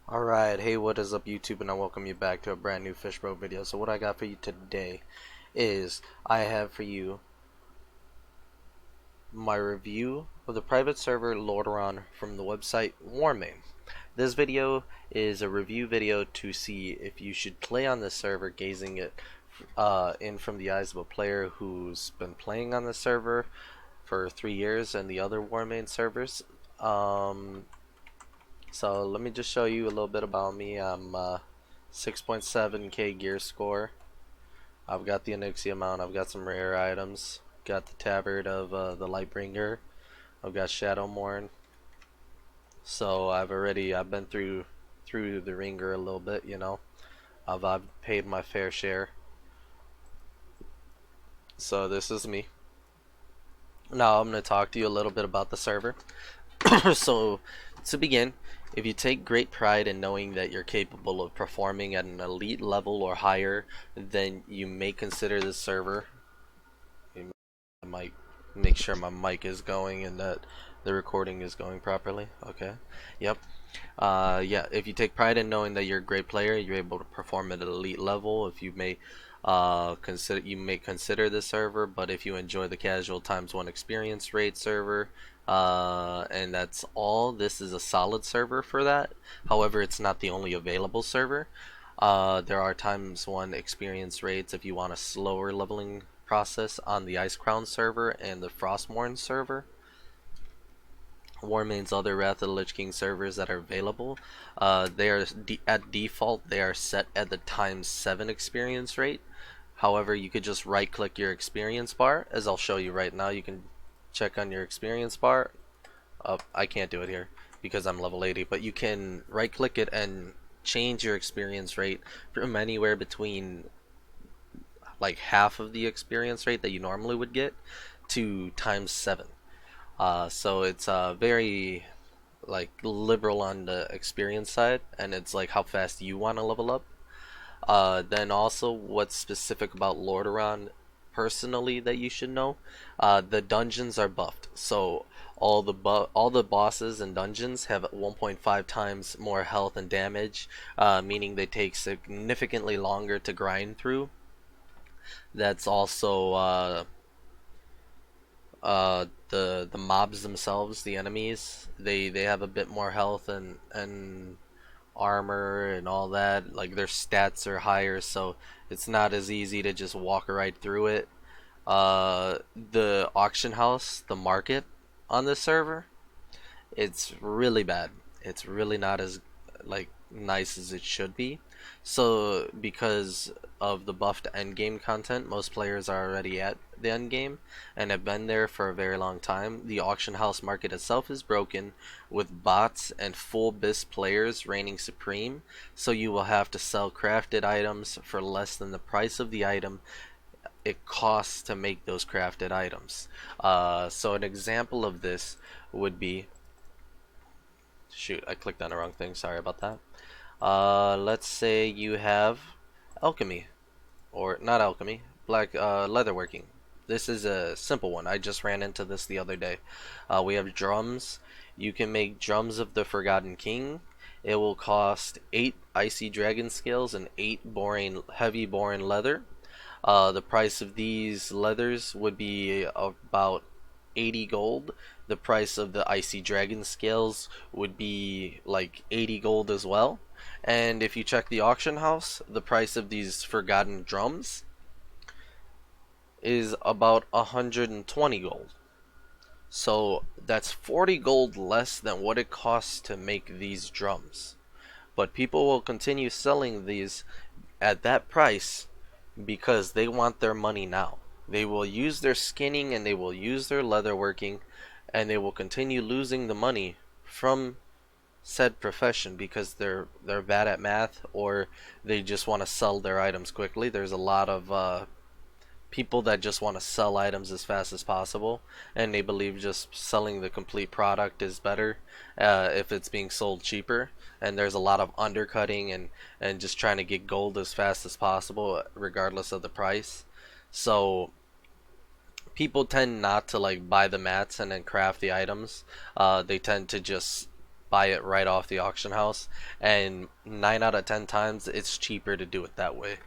Alright, hey, what is up YouTube, and I welcome you back to a brand new Fishbro video. So what I got for you today is I have for you my review of the private server Lordaeron from the website Warmane. This video is a review video to see if you should play on this server, gazing it in from the eyes of a player who's been playing on the server for 3 years and the other Warmane servers. So let me just show you a little bit about me. I'm 6.7k gear score. I've got the Onyxia mount. I've got some rare items. Got the tabard of the Lightbringer. I've got Shadowmourne. So I've been through the ringer a little bit. I've paid my fair share. So this is me. Now I'm gonna talk to you a little bit about the server. So, to begin, if you take great pride in knowing that you're capable of performing at an elite level or higher, then you may consider this server. I might make sure my mic is going and that the recording is going properly. Okay. Yep. Yeah, if you take pride in knowing that you're a great player, you're able to perform at an elite level. If you may consider this server, but if you enjoy the casual ×1 experience rate server, and that's all, this is a solid server for that. However, it's not the only available server. There are ×1 experience rates if you want a slower leveling process on the Ice Crown server and the Frostmourne server. Warmane's other Wrath of the Lich King servers that are available, they are at default they are set at the ×7 experience rate. However, you could just right click your experience bar, as I'll show you right now. You can check on your experience bar. I can't do it here because I'm level 80, but you can right click it and change your experience rate from anywhere between like half of the experience rate that you normally would get to ×7. So it's very like liberal on the experience side, and it's like how fast you want to level up. Then also, what's specific about Lordaeron personally that you should know, the dungeons are buffed. So all the bosses and dungeons have 1.5 times more health and damage, meaning they take significantly longer to grind through. That's also the mobs themselves, the enemies, they have a bit more health and armor and all that. Like, their stats are higher, so it's not as easy to just walk right through it. The auction house, the market on this server, it's really bad. It's really not as like nice as it should be. So because of the buffed endgame content, most players are already at the endgame and have been there for a very long time. The auction house market itself is broken, with bots and full BIS players reigning supreme. So you will have to sell crafted items for less than the price of the item it costs to make those crafted items. So an example of this would be, shoot, I clicked on the wrong thing, sorry about that. Let's say you have alchemy, or not alchemy, black leatherworking. This is a simple one. I just ran into this the other day. We have drums. You can make drums of the Forgotten King. It will cost 8 icy dragon scales and 8 heavy boring leather. The price of these leathers would be about 80 gold. The price of the icy dragon scales would be like 80 gold as well. And if you check the auction house, the price of these forgotten drums is about 120 gold. So that's 40 gold less than what it costs to make these drums. But people will continue selling these at that price because they want their money now. They will use their skinning and they will use their leatherworking, and they will continue losing the money from said profession because they're bad at math, or they just want to sell their items quickly. There's a lot of people that just want to sell items as fast as possible, and they believe just selling the complete product is better if it's being sold cheaper. And there's a lot of undercutting and just trying to get gold as fast as possible regardless of the price. So people tend not to like buy the mats and then craft the items. They tend to just buy it right off the auction house, and 9 out of 10 times it's cheaper to do it that way.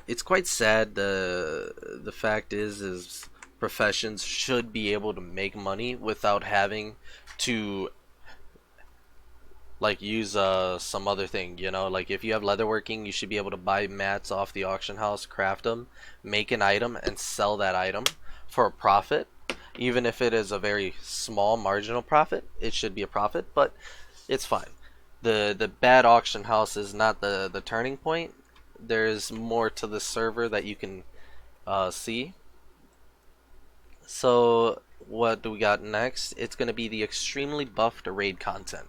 It's quite sad. The fact is professions should be able to make money without having to like use some other thing, you know, like if you have leatherworking, you should be able to buy mats off the auction house, craft them, make an item, and sell that item for a profit. Even if it is a very small marginal profit, it should be a profit, but it's fine. The bad auction house is not the turning point. There's more to the server that you can see. So what do we got next? It's going to be the extremely buffed raid content.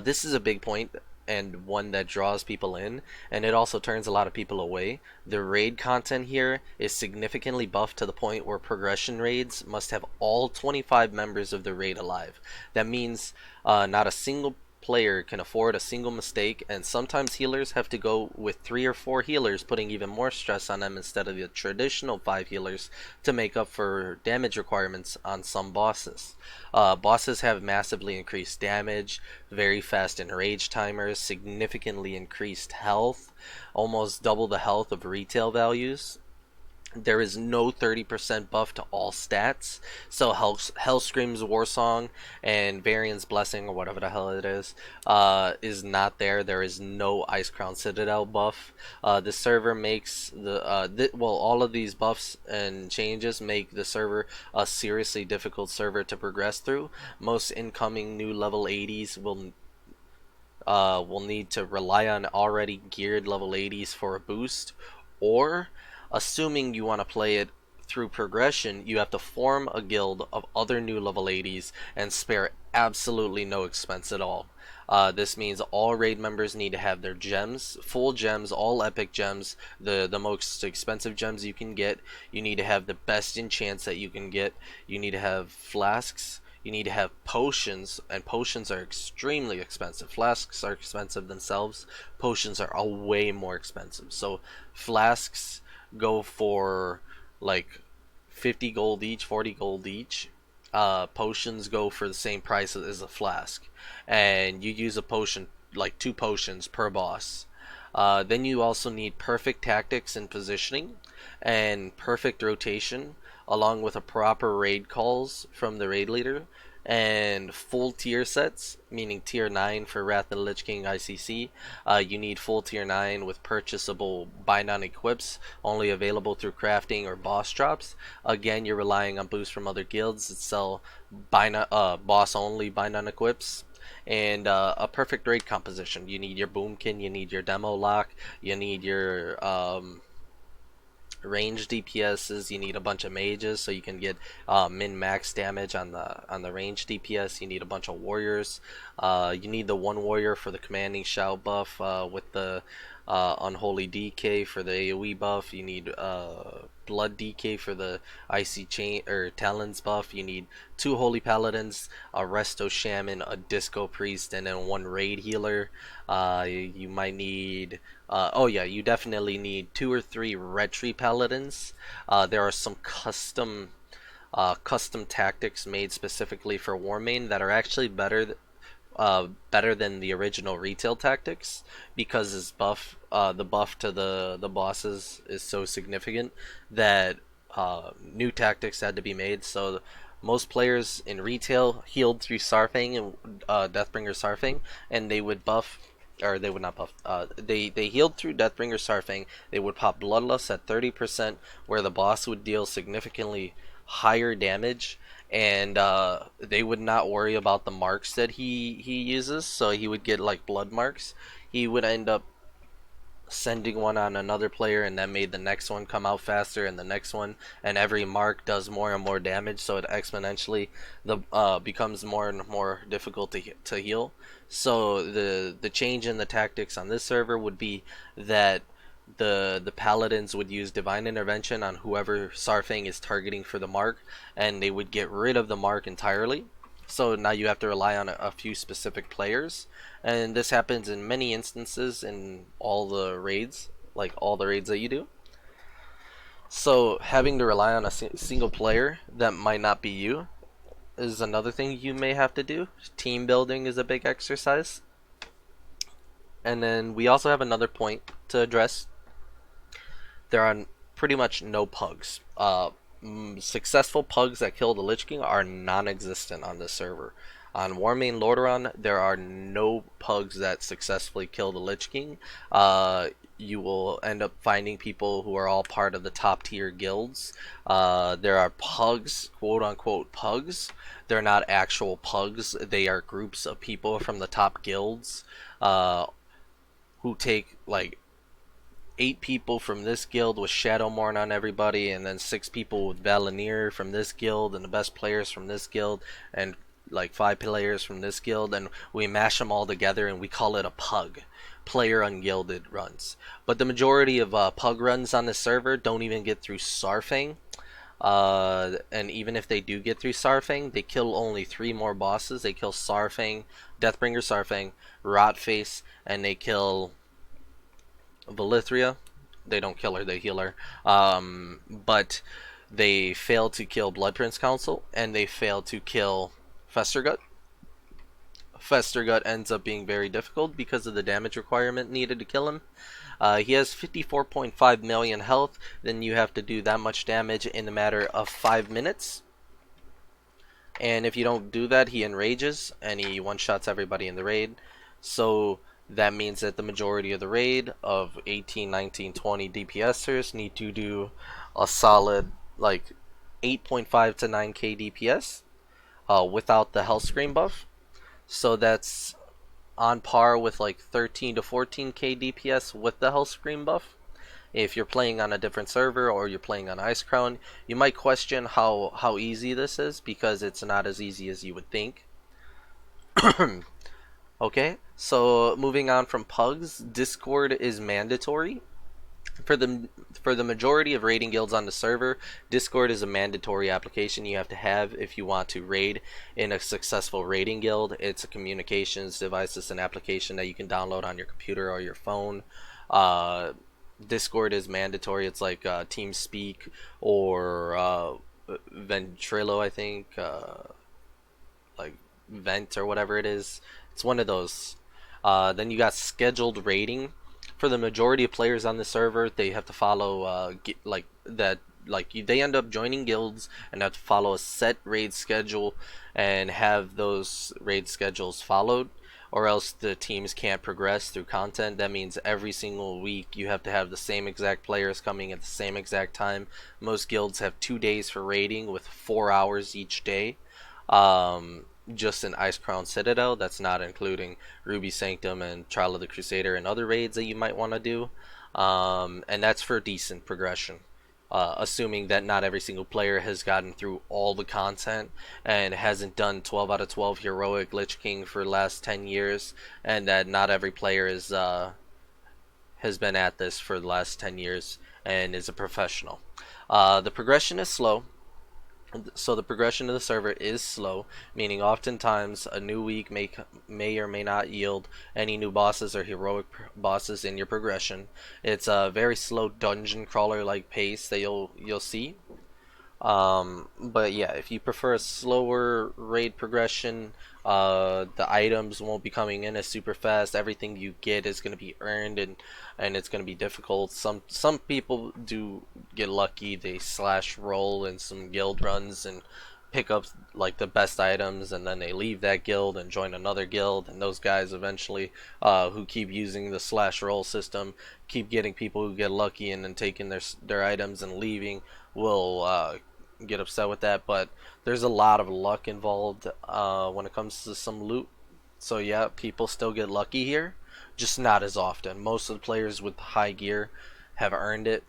This is a big point and one that draws people in, and it also turns a lot of people away. The raid content here is significantly buffed to the point where progression raids must have all 25 members of the raid alive. That means not a single player can afford a single mistake, and sometimes healers have to go with 3 or 4 healers, putting even more stress on them instead of the traditional 5 healers to make up for damage requirements on some bosses. Bosses have massively increased damage, very fast enrage timers, significantly increased health, almost double the health of retail values. There is no 30% buff to all stats. So Hellscream's Warsong and Varian's Blessing, or whatever the hell it is not there. There is no Ice Crown Citadel buff. The server makes all of these buffs and changes make the server a seriously difficult server to progress through. Most incoming new level 80s will need to rely on already geared level 80s for a boost, or assuming you want to play it through progression, you have to form a guild of other new level 80s and spare absolutely no expense at all. This means all raid members need to have their gems, full gems, all epic gems, the most expensive gems you can get. You need to have the best enchants that you can get. You need to have flasks. You need to have potions, and potions are extremely expensive. Flasks are expensive themselves. Potions are way more expensive. So flasks go for like 50 gold each, 40 gold each. Potions go for the same price as a flask, and you use a potion, like 2 potions per boss. Then you also need perfect tactics and positioning, and perfect rotation, along with a proper raid calls from the raid leader, and full tier sets, meaning tier 9 for Wrath of the Lich King ICC. You need full tier 9 with purchasable bind on equips, only available through crafting or boss drops. Again, you're relying on boosts from other guilds that sell boss only bind on equips. And a perfect raid composition. You need your boomkin, you need your demo lock, you need your range DPSs. You need a bunch of mages so you can get min max damage on the range DPS. You need a bunch of warriors. You need the one warrior for the commanding shout buff with the unholy DK for the AoE buff. You need blood DK for the icy chain or talons buff. You need 2 holy paladins, a resto shaman, a disco priest, and then 1 raid healer. You might need oh yeah, you definitely need 2 or 3 retry paladins. There are some custom tactics made specifically for Warmane that are actually better than the original retail tactics, because his buff, the buff to the bosses is so significant that new tactics had to be made. So most players in retail healed through Sarfang and Deathbringer Sarfang, and they would buff, or they would not buff. They healed through Deathbringer Sarfang. They would pop Bloodlust at 30%, where the boss would deal significantly higher damage, and they would not worry about the marks that he uses. So he would get like blood marks. He would end up sending one on another player, and that made the next one come out faster, and the next one, and every mark does more and more damage, so it exponentially becomes more and more difficult to heal. So the change in the tactics on this server would be that the paladins would use divine intervention on whoever Sarfang is targeting for the mark, and they would get rid of the mark entirely. So now you have to rely on a few specific players, and this happens in many instances in all the raids, like all the raids that you do. So having to rely on a single player that might not be you is another thing you may have to do. Team building is a big exercise. And then we also have another point to address. There are pretty much no pugs. Successful pugs that kill the Lich King are non-existent on this server. On Warmane Lordaeron, there are no pugs that successfully kill the Lich King. You will end up finding people who are all part of the top tier guilds. There are pugs, quote unquote pugs. They're not actual pugs. They are groups of people from the top guilds uh, who take like 8 people from this guild with Shadowmourne on everybody, and then 6 people with Valinir from this guild, and the best players from this guild, and like 5 players from this guild, and we mash them all together and we call it a pug. Player ungilded runs. But the majority of pug runs on the server don't even get through Sarfang. And even if they do get through Sarfang, they kill only 3 more bosses. They kill Sarfang, Deathbringer Sarfang, Rotface, and they kill Valithria. They don't kill her, they heal her. But they fail to kill Blood Prince Council, and they fail to kill Festergut. Festergut ends up being very difficult because of the damage requirement needed to kill him. He has 54.5 million health, then you have to do that much damage in a matter of 5 minutes. And if you don't do that, he enrages, and he one-shots everybody in the raid. So that means that the majority of the raid of 18, 19, 20 DPSers need to do a solid like 8.5 to 9k DPS without the health screen buff. So that's on par with like 13 to 14k DPS with the health screen buff. If you're playing on a different server or you're playing on Ice Crown, you might question how easy this is, because it's not as easy as you would think. Okay, so moving on from pugs, Discord is mandatory. For the majority of raiding guilds on the server, Discord is a mandatory application you have to have if you want to raid in a successful raiding guild. It's a communications device. It's an application that you can download on your computer or your phone. Discord is mandatory. It's like TeamSpeak or Ventrilo, I think, like Vent or whatever it is. It's one of those. Then you got scheduled raiding. For the majority of players on the server, they have to follow like that. They end up joining guilds and have to follow a set raid schedule and have those raid schedules followed, or else the teams can't progress through content. That means every single week you have to have the same exact players coming at the same exact time. Most guilds have 2 days for raiding with 4 hours each day. Just in Ice Crown Citadel. That's not including Ruby Sanctum and Trial of the Crusader and other raids that you might want to do. And that's for decent progression. Assuming that not every single player has gotten through all the content and hasn't done 12 out of 12 heroic Lich King for the last 10 years, and that not every player has been at this for the last 10 years and is a professional. The progression is slow. So the progression of the server is slow, meaning oftentimes a new week may or may not yield any new bosses or heroic bosses in your progression. It's a very slow dungeon crawler like pace that you'll see. But yeah, if you prefer a slower raid progression, the items won't be coming in as super fast. Everything you get is going to be earned, and it's going to be difficult. Some people do get lucky. They slash roll in some guild runs and pick up like the best items, and then they leave that guild and join another guild, and those guys eventually who keep using the slash roll system, keep getting people who get lucky and then taking their items and leaving, will get upset with that. But there's a lot of luck involved when it comes to some loot. So yeah, people still get lucky here, just not as often. Most of the players with high gear have earned it,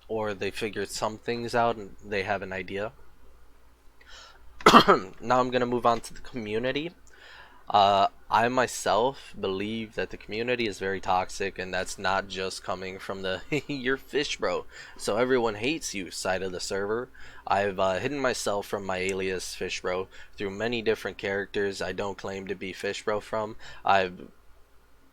or they figured some things out and they have an idea. Now I'm gonna move on to the community. I myself believe that the community is very toxic, and that's not just coming from the "you're fish bro, so everyone hates you" side of the server. I've hidden myself from my alias fish bro through many different characters I don't claim to be fish bro from. I've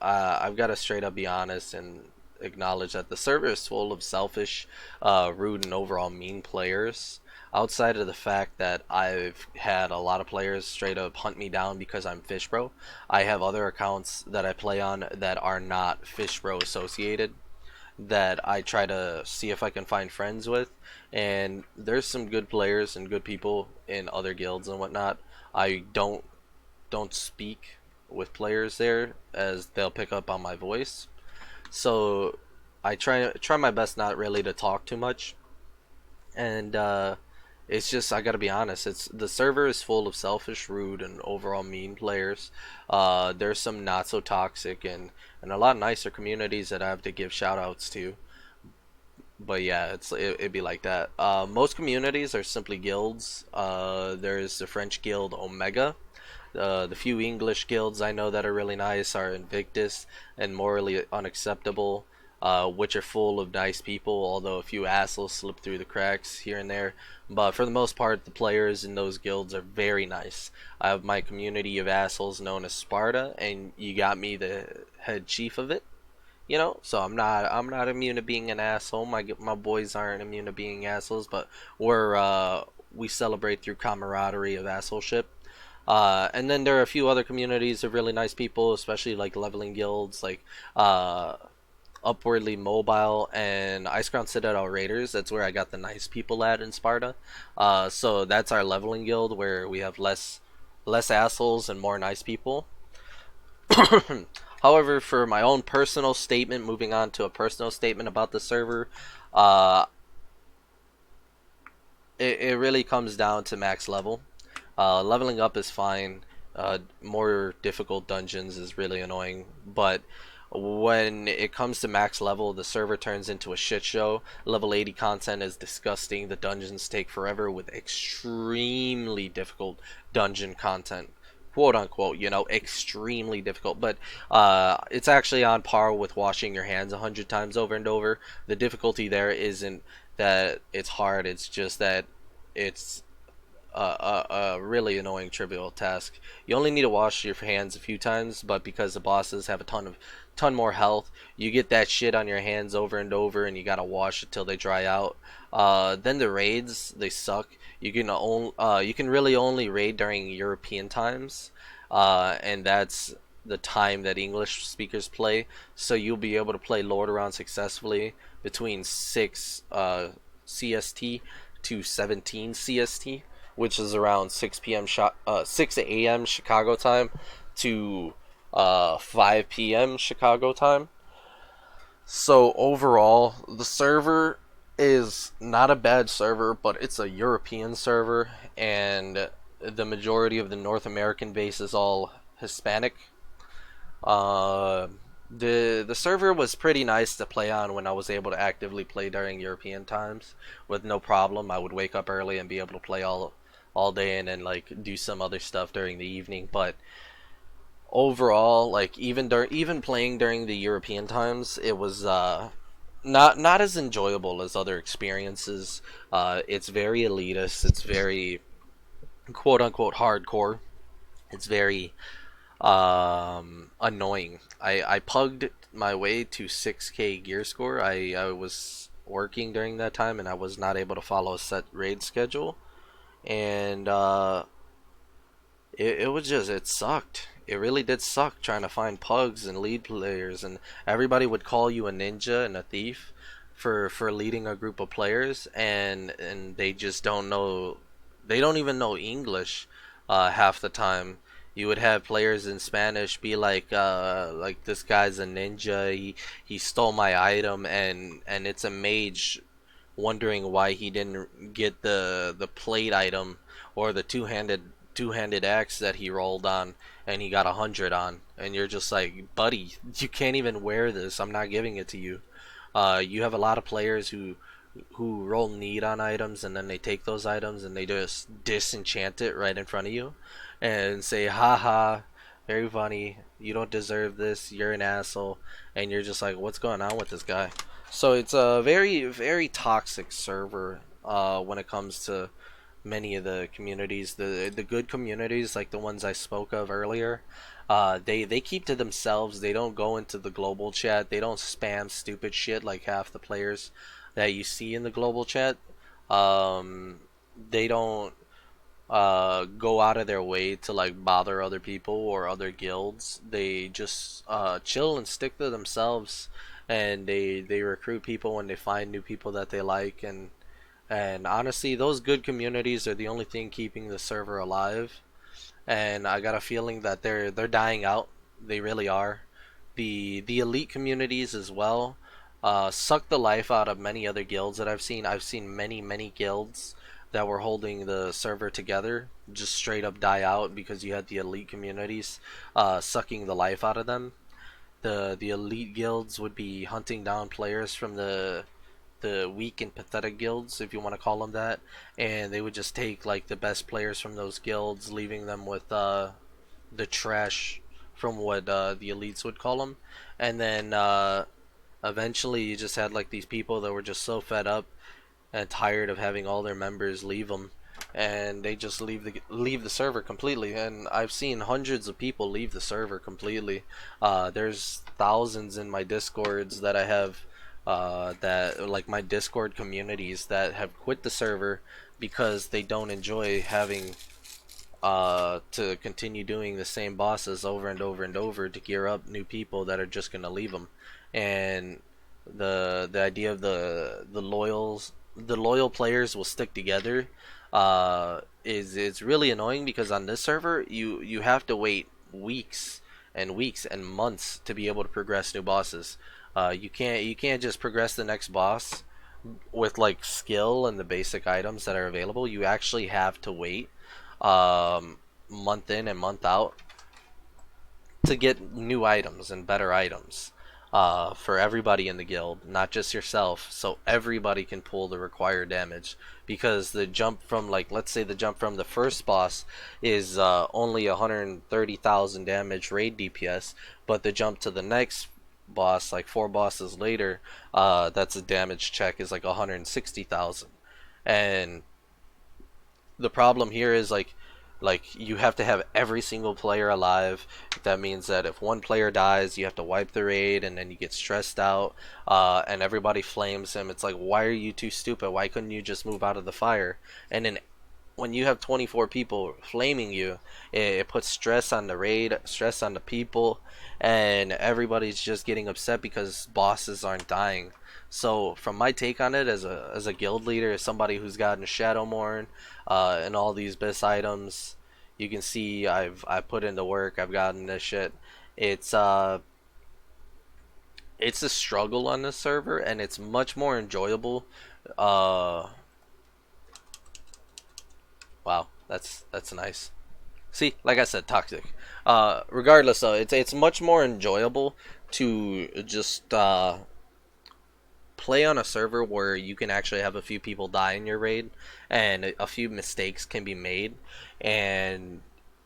got to straight up be honest and acknowledge that the server is full of selfish, rude, and overall mean players. outside of the fact that I've had a lot of players straight up hunt me down because I'm Fish Bro, I have other accounts that I play on that are not Fish Bro associated that I try to see if I can find friends with. And there's some good players and good people in other guilds and whatnot. I don't speak with players there as they'll pick up on my voice. So I try my best not really to talk too much. And it's just I gotta be honest. It's the server is full of selfish, rude, and overall mean players. There's some not so toxic and a lot nicer communities that I have to give shout outs to. But yeah, it'd be like that. Most communities are simply guilds. There's the French guild Omega. The few English guilds I know that are really nice are Invictus and Morally Unacceptable, which are full of nice people, although a few assholes slip through the cracks here and there. But for the most part, the players in those guilds are very nice. I have my community of assholes known as Sparta, and you got me the head chief of it. So I'm not immune to being an asshole. My boys aren't immune to being assholes, but we celebrate through camaraderie of assholeship. And then there are a few other communities of really nice people, especially like leveling guilds, like uh, Upwardly Mobile and Icecrown Citadel Raiders. That's where I got the nice people at in Sparta. So that's our leveling guild where we have less assholes and more nice people. However, for my own personal statement, moving on to a personal statement about the server, uh, it really comes down to max level. Leveling up is fine. More difficult dungeons is really annoying, but when it comes to max level, the server turns into a shit show. Level 80 content is disgusting. The dungeons take forever with extremely difficult dungeon content. Quote unquote, extremely difficult, but it's actually on par with washing your hands 100 times over and over. The difficulty there isn't that it's hard, it's just that it's a really annoying trivial task. You only need to wash your hands a few times, but because the bosses have a ton more health, you get that shit on your hands over and over, and you gotta wash it till they dry out. Then the raids, they suck. You can really only raid during European times, and that's the time that English speakers play. So you'll be able to play Lordaeron successfully between 6 CST to 17 CST, which is around 6 a.m. Chicago time to 5 p.m. Chicago time. So overall, the server is not a bad server, but it's a European server, and the majority of the North American base is all Hispanic. Uh, the server was pretty nice to play on when I was able to actively play during European times with no problem. I would wake up early and be able to play all day and then like do some other stuff during the evening. But overall, like even playing during the European times, it was not as enjoyable as other experiences. It's very elitist. It's very quote unquote hardcore. It's very annoying. I pugged my way to 6K gear score. I was working during that time and I was not able to follow a set raid schedule, and it sucked. It really did suck trying to find pugs and lead players, and everybody would call you a ninja and a thief for leading a group of players, and they just don't know. They don't even know English half the time. You would have players in Spanish be like this guy's a ninja. He stole my item, and it's a mage wondering why he didn't get the plate item or the two-handed axe that he rolled on and he got 100 on, and you're just like, buddy, you can't even wear this. I'm not giving it to you. You have a lot of players who roll need on items and then they take those items and they just disenchant it right in front of you and say, haha, very funny, you don't deserve this, you're an asshole, and you're just like, what's going on with this guy? So it's a very, very toxic server when it comes to many of the communities. The good communities, like the ones I spoke of earlier, they keep to themselves. They don't go into the global chat. They don't spam stupid shit like half the players that you see in the global chat. Um, they don't go out of their way to like bother other people or other guilds. They just chill and stick to themselves, and they recruit people when they find new people that they like. And honestly, those good communities are the only thing keeping the server alive. And I got a feeling that they're dying out. They really are. The elite communities as well suck the life out of many other guilds that I've seen. I've seen many guilds that were holding the server together just straight up die out because you had the elite communities sucking the life out of them. The elite guilds would be hunting down players from the weak and pathetic guilds, if you want to call them that, and they would just take like the best players from those guilds, leaving them with the trash from what the elites would call them, and then eventually you just had like these people that were just so fed up and tired of having all their members leave them, and they just leave the server completely. And I've seen hundreds of people leave the server completely. There's thousands in my discords that I have, that like my discord communities that have quit the server because they don't enjoy having to continue doing the same bosses over and over and over to gear up new people that are just gonna leave them. And the idea of the loyal players will stick together is really annoying, because on this server you have to wait weeks and months to be able to progress new bosses. You can't just progress the next boss with like skill and the basic items that are available. You actually have to wait month in and month out to get new items and better items for everybody in the guild, not just yourself, so everybody can pull the required damage. Because the jump from, like, let's say the jump from the first boss is only 130,000 damage raid DPS, but the jump to the next boss, like four bosses later, that's a damage check is like 160,000. And the problem here is like you have to have every single player alive. That means that if one player dies, you have to wipe the raid, and then you get stressed out, and everybody flames him. It's like, why are you too stupid? Why couldn't you just move out of the fire? And then when you have 24 people flaming you, it puts stress on the raid, stress on the people, and everybody's just getting upset because bosses aren't dying. So from my take on it, as a guild leader, as somebody who's gotten Shadowmourne and all these best items, you can see I put in the work. I've gotten this shit. It's uh it's a struggle on this server, and it's much more enjoyable. Uh, wow, that's nice. See, like I said, toxic. Regardless, though, it's much more enjoyable to just play on a server where you can actually have a few people die in your raid, and a few mistakes can be made, and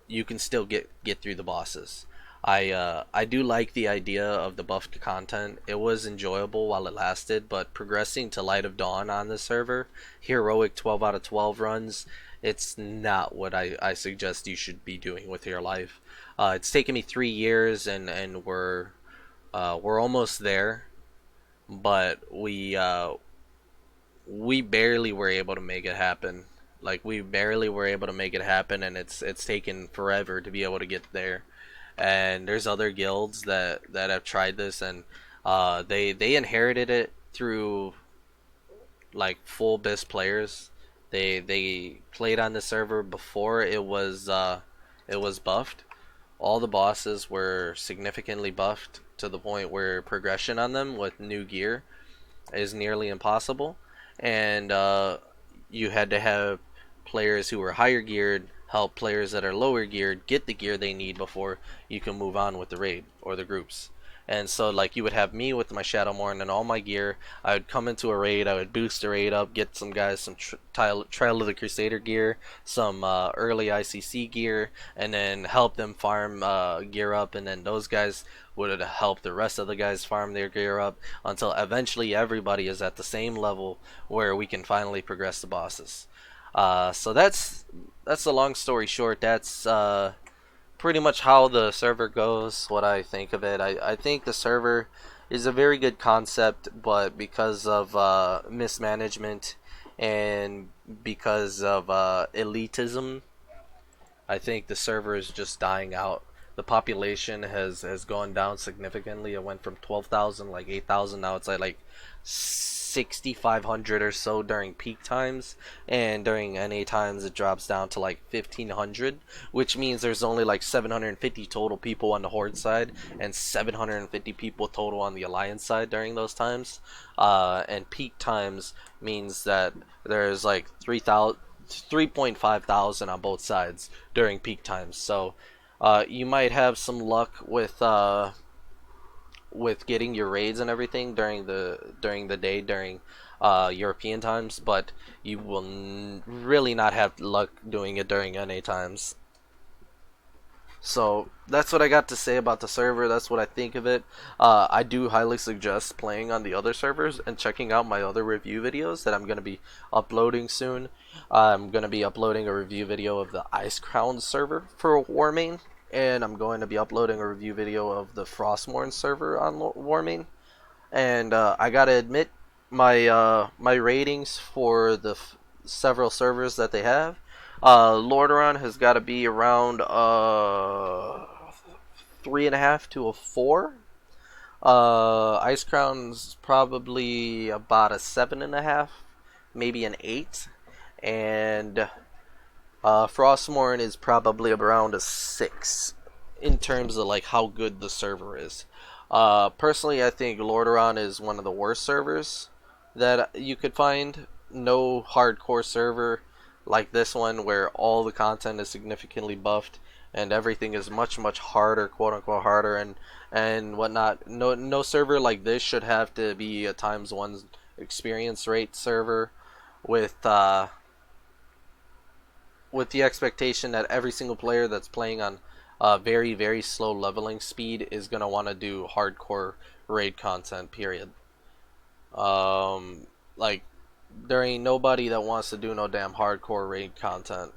you can still get through the bosses. I do like the idea of the buffed content. It was enjoyable while it lasted, but progressing to Light of Dawn on this server, heroic 12 out of 12 runs, it's not what I suggest you should be doing with your life. It's taken me 3 years, and we're almost there, but we barely were able to make it happen. Like, we barely were able to make it happen, and it's taken forever to be able to get there. And there's other guilds that have tried this, and they inherited it through like full BIS players. They played on the server before it was buffed. All the bosses were significantly buffed to the point where progression on them with new gear is nearly impossible, and you had to have players who were higher geared help players that are lower geared get the gear they need before you can move on with the raid or the groups. And so, like, you would have me with my Shadowmourne and all my gear. I would come into a raid, I would boost the raid up, get some guys some Trial of the Crusader gear, some early ICC gear, and then help them farm gear up, and then those guys would help the rest of the guys farm their gear up until eventually everybody is at the same level where we can finally progress the bosses. So that's the long story short. That's pretty much how the server goes, what I think of it. I think the server is a very good concept, but because of mismanagement and because of elitism. I think the server is just dying out. The population has gone down significantly. It went from 12,000, like 8,000. Now it's like 6,500 or so during peak times, and during NA times it drops down to like 1,500, which means there's only like 750 total people on the Horde side and 750 people total on the Alliance side during those times. And peak times means that there's like 3.5 thousand on both sides during peak times. So you might have some luck with getting your raids and everything during the day during European times, but you will really not have luck doing it during NA times. So that's what I got to say about the server. That's what I think of it. I do highly suggest playing on the other servers and checking out my other review videos that I'm going to be uploading soon. I'm going to be uploading a review video of the Ice Crown server for Warmane, and I'm going to be uploading a review video of the Frostmourne server on Warmane. And I gotta admit, my ratings for the several servers that they have, Lordaeron has got to be around 3.5 to a 4. Ice Crown's probably about a 7.5, maybe an 8, and Frostmourne is probably around a 6 in terms of like how good the server is. Personally, I think Lordaeron is one of the worst servers that you could find. No hardcore server like this one where all the content is significantly buffed and everything is much harder, quote unquote harder, and whatnot. No server like this should have to be a ×1 experience rate server with the expectation that every single player that's playing on very slow leveling speed is gonna want to do hardcore raid content. Period. Like there ain't nobody that wants to do no damn hardcore raid content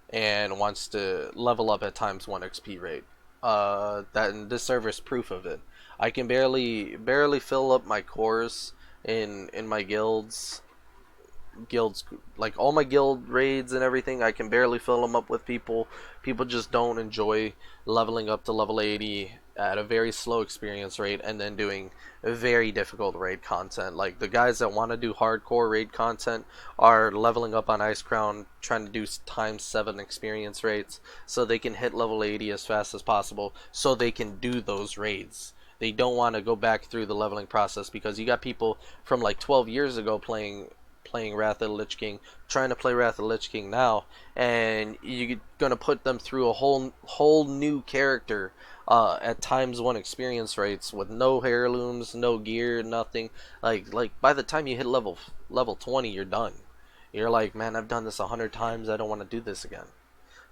and wants to level up at ×1 XP rate. That this server is proof of it. I can barely fill up my cores in my guilds, like all my guild raids and everything. I can barely fill them up with people. People just don't enjoy leveling up to level 80 at a very slow experience rate and then doing very difficult raid content. Like the guys that want to do hardcore raid content are leveling up on Ice Crown, trying to do ×7 experience rates so they can hit level 80 as fast as possible so they can do those raids. They don't want to go back through the leveling process because you got people from like 12 years ago playing Wrath of the Lich King, trying to play Wrath of the Lich King now, and you're gonna put them through a whole new character at ×1 experience rates with no heirlooms, no gear, nothing. Like by the time you hit level 20, you're done. You're like, man, I've done this 100 times. I don't want to do this again.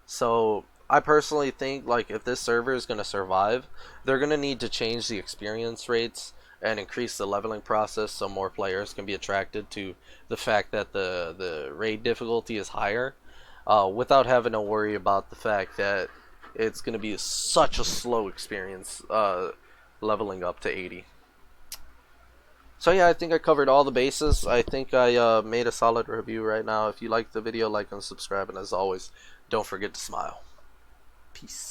So I personally think like if this server is gonna survive, they're gonna need to change the experience rates and increase the leveling process so more players can be attracted to the fact that the raid difficulty is higher, without having to worry about the fact that it's going to be such a slow experience leveling up to 80. So yeah, I think I covered all the bases. I think I made a solid review right now. If you liked the video, like and subscribe, and as always, don't forget to smile. Peace.